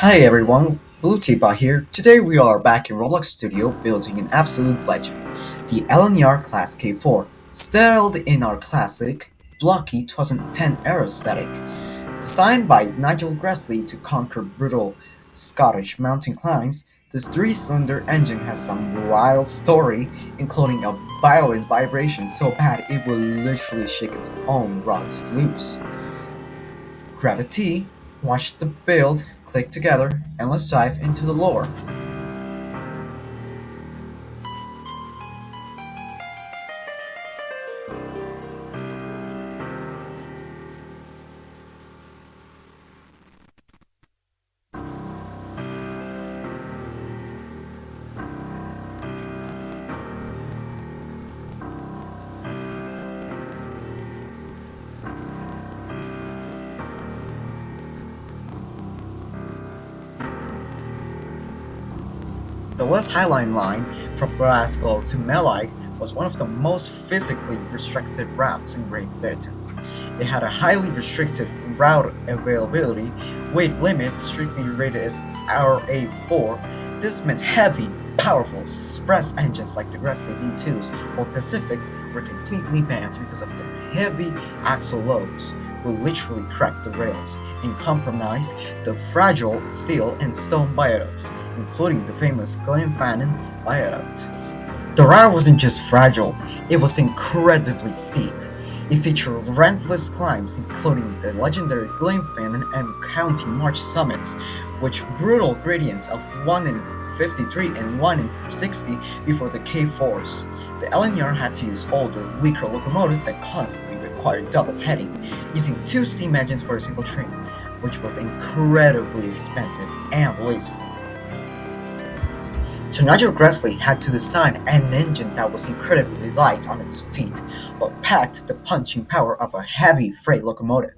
Hi everyone, BlueTba here. Today we are back in Roblox Studio building an absolute legend, the LNER Class K4, styled in our classic, blocky 2010 era aesthetic. Designed by Nigel Gresley to conquer brutal Scottish mountain climbs, this three-cylinder engine has some wild story, including a violent vibration so bad it will literally shake its own rods loose. Grab a tea, watch the build, click together, and let's dive into the lore. The West Highland Line from Glasgow to Melike was one of the most physically restrictive routes in Great Britain. It had a highly restrictive route availability, weight limit strictly rated as RA4. This meant heavy, powerful, express engines like the Gresley V2s or Pacifics were completely banned because of their heavy axle loads will literally crack the rails and compromise the fragile steel and stone viaducts, including the famous Glenfinnan viaduct. The route wasn't just fragile, it was incredibly steep. It featured relentless climbs including the legendary Glenfinnan and County March summits, which brutal gradients of 1 in 53 and 1 in 60 before the K4s. The LNER had to use older, weaker locomotives that constantly required double heading, using two steam engines for a single train, which was incredibly expensive and wasteful. Sir Nigel Gresley had to design an engine that was incredibly light on its feet, but packed the punching power of a heavy freight locomotive.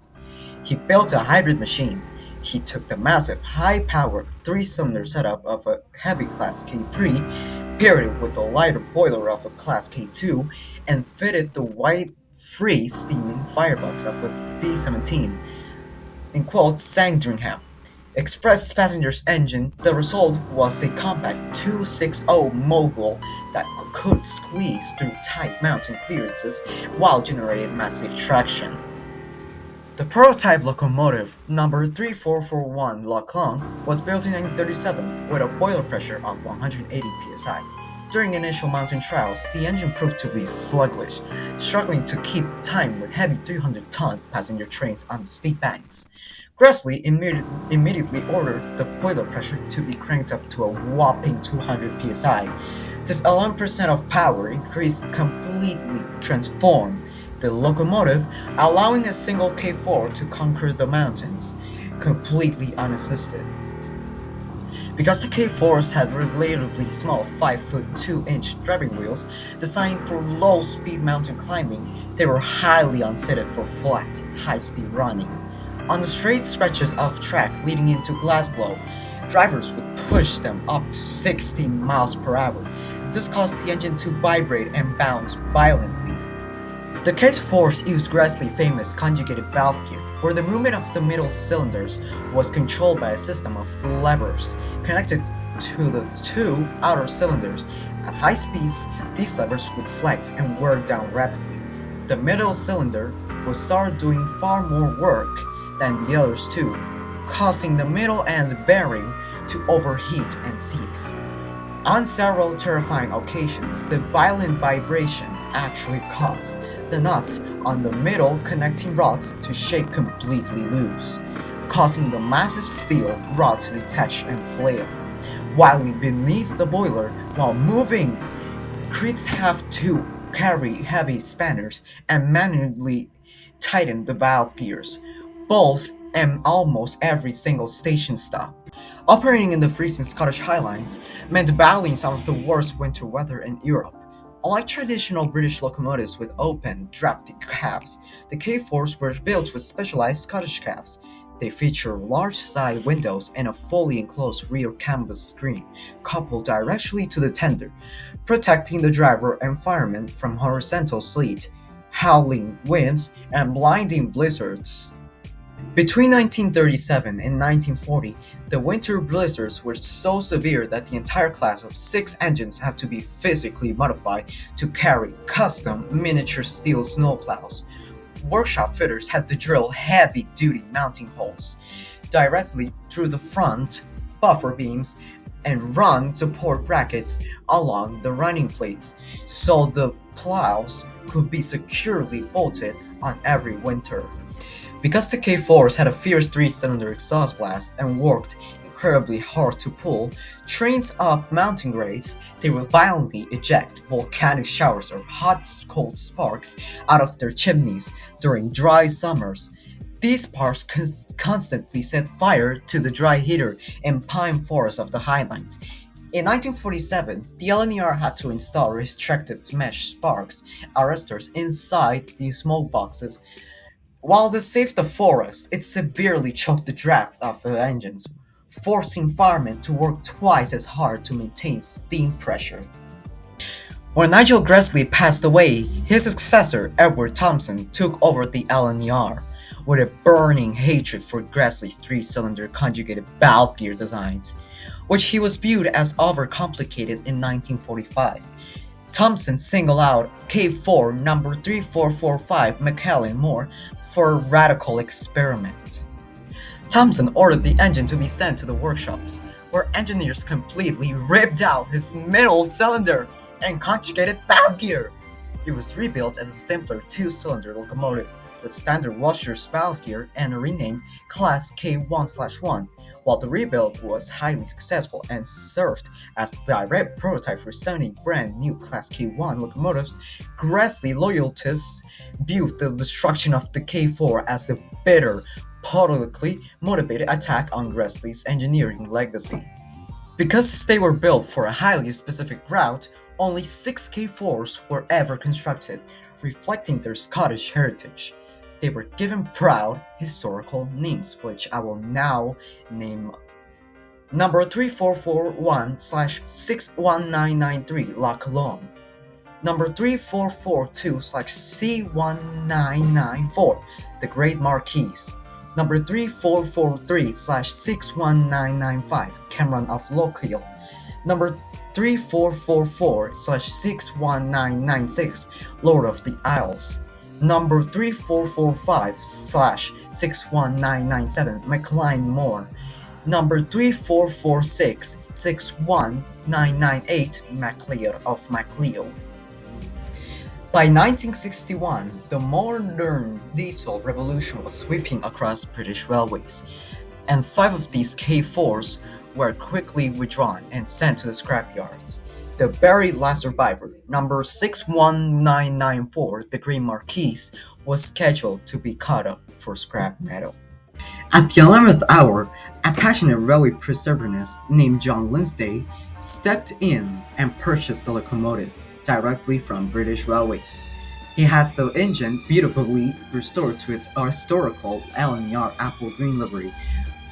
He built a hybrid machine. He took the massive, high-powered three-cylinder setup of a heavy Class K3, paired it with the lighter boiler of a Class K2, and fitted the wide, free steaming firebox of a B-17, in quote, Sandringham. Express passenger's engine, the result was a compact 260 Mogul that could squeeze through tight mountain clearances while generating massive traction. The prototype locomotive, number 3441 Loch Long, was built in 1937 with a boiler pressure of 180 psi. During initial mountain trials, the engine proved to be sluggish, struggling to keep time with heavy 300-ton passenger trains on the steep banks. Gresley immediately ordered the boiler pressure to be cranked up to a whopping 200 psi. This 11% of power increase completely transformed the locomotive, allowing a single K4 to conquer the mountains, completely unassisted. Because the K4s had relatively small 5-foot 2-inch driving wheels designed for low-speed mountain climbing, they were highly unsuited for flat, high-speed running. On the straight stretches of track leading into Glasgow, drivers would push them up to 60 miles per hour. This caused the engine to vibrate and bounce violently. The K4s used Gresley's famous conjugated valve gear, where the movement of the middle cylinders was controlled by a system of levers connected to the two outer cylinders. At high speeds, these levers would flex and work down rapidly. The middle cylinder would start doing far more work than the others two, causing the middle end bearing to overheat and seize. On several terrifying occasions, the violent vibration actually caused the nuts on the middle connecting rods to shake completely loose, causing the massive steel rod to detach and flare. While beneath the boiler, while moving, crews have to carry heavy spanners and manually tighten the valve gears, both and almost every single station stop. Operating in the freezing Scottish Highlands meant battling some of the worst winter weather in Europe. Unlike traditional British locomotives with open, drafty cabs, the K4s were built with specialized Scottish cabs. They feature large side windows and a fully enclosed rear canvas screen coupled directly to the tender, protecting the driver and fireman from horizontal sleet, howling winds, and blinding blizzards. Between 1937 and 1940, the winter blizzards were so severe that the entire class of 6 engines had to be physically modified to carry custom miniature steel snowplows. Workshop fitters had to drill heavy-duty mounting holes directly through the front buffer beams and run support brackets along the running plates so the plows could be securely bolted on every winter. Because the K4s had a fierce 3-cylinder exhaust blast and worked incredibly hard to pull trains up mountain grades, they would violently eject volcanic showers of hot, cold sparks out of their chimneys during dry summers. These sparks constantly set fire to the dry heater and pine forests of the Highlands. In 1947, the LNER had to install restrictive mesh sparks arresters inside these smoke boxes. While this saved the forest, it severely choked the draft of the engines, forcing firemen to work twice as hard to maintain steam pressure. When Nigel Gresley passed away, his successor, Edward Thompson, took over the LNER, with a burning hatred for Gresley's 3-cylinder conjugated valve gear designs, which he was viewed as overcomplicated in 1945. Thompson singled out K4 number 3445 McKellen Moore for a radical experiment. Thompson ordered the engine to be sent to the workshops, where engineers completely ripped out his middle cylinder and conjugated valve gear. It was rebuilt as a simpler 2-cylinder locomotive with standard washer's valve gear and renamed Class K1/1. While the rebuild was highly successful and served as the direct prototype for 70 brand new Class K1 locomotives, Gresley loyalists viewed the destruction of the K4 as a bitter, politically motivated attack on Gresley's engineering legacy. Because they were built for a highly specific route, only 6 K4s were ever constructed, reflecting their Scottish heritage. They were given proud historical names, which I will now name. Number 3441/61993 La Colombe, number 3442/C1994 the Great Marquise, number 3443/61995 Cameron of Lochiel, number 3444/61996 Lord of the Isles, number 3445/61997 McLean Moore, number 3446/61998 MacLeod of Macleo. By 1961, the modern diesel revolution was sweeping across British railways, and 5 of these K4s were quickly withdrawn and sent to the scrapyards. The very last survivor, number 61994, the Great Marquise, was scheduled to be cut up for scrap metal. At the 11th hour, a passionate railway preservationist named John Lindsay stepped in and purchased the locomotive directly from British Railways. He had the engine beautifully restored to its historical LNER apple green livery.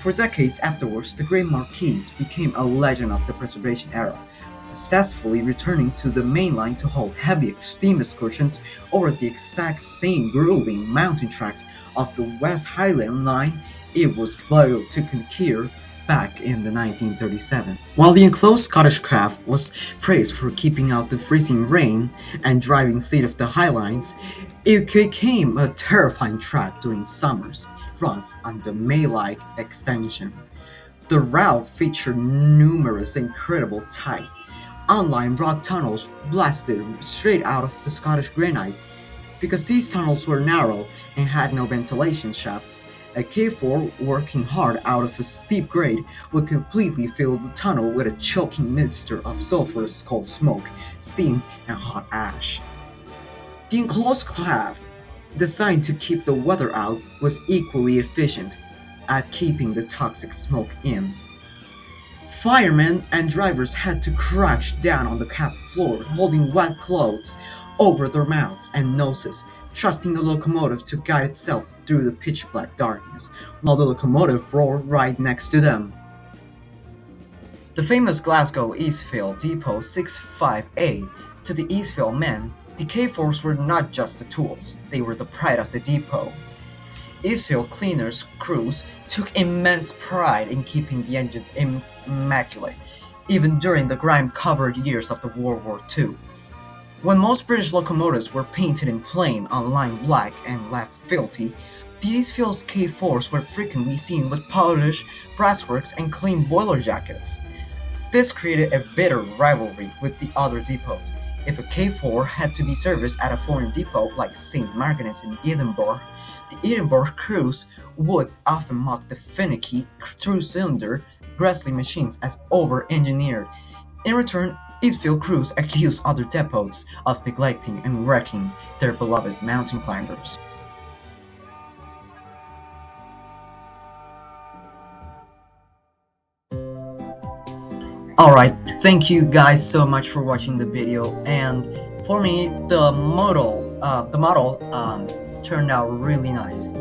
For decades afterwards, the Great Marquise became a legend of the preservation era, successfully returning to the main line to hold heavy steam excursions over the exact same grueling mountain tracks of the West Highland Line it was able to conquer back in the 1937. While the enclosed Scottish craft was praised for keeping out the freezing rain and driving state of the Highlands, it became a terrifying track during summers runs on the May-like extension. The route featured numerous incredible tight, unlined rock tunnels blasted straight out of the Scottish granite. Because these tunnels were narrow and had no ventilation shafts, a K4 working hard out of a steep grade would completely fill the tunnel with a choking mixture of sulfurous coal smoke, steam, and hot ash. The enclosed craft, designed to keep the weather out, was equally efficient at keeping the toxic smoke in. Firemen and drivers had to crouch down on the cab floor, holding wet clothes over their mouths and noses, trusting the locomotive to guide itself through the pitch-black darkness, while the locomotive roared right next to them. The famous Glasgow Eastfield Depot 65A. To the Eastfield men, the K4s were not just the tools, they were the pride of the depot. Eastfield cleaners crews took immense pride in keeping the engines immaculate, even during the grime-covered years of the World War II. When most British locomotives were painted in plain, unlined black and left filthy, the Eastfield's K4s were frequently seen with polished brassworks and clean boiler jackets. This created a bitter rivalry with the other depots. If a K4 had to be serviced at a foreign depot like St. Margaret's in Edinburgh, the Edinburgh crews would often mock the finicky, two-cylinder Gresley machines as over-engineered. In return, Eastfield crews accused other depots of neglecting and wrecking their beloved mountain climbers. Alright, thank you guys so much for watching the video, and for me, the model turned out really nice.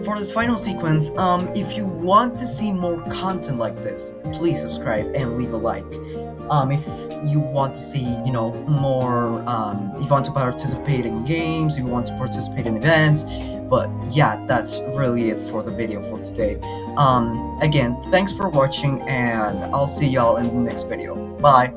For this final sequence, if you want to see more content like this, please subscribe and leave a like. If you want to see, more, if you want to participate in games, if you want to participate in events, but yeah, that's really it for the video for today. Again, thanks for watching, and I'll see y'all in the next video. Bye!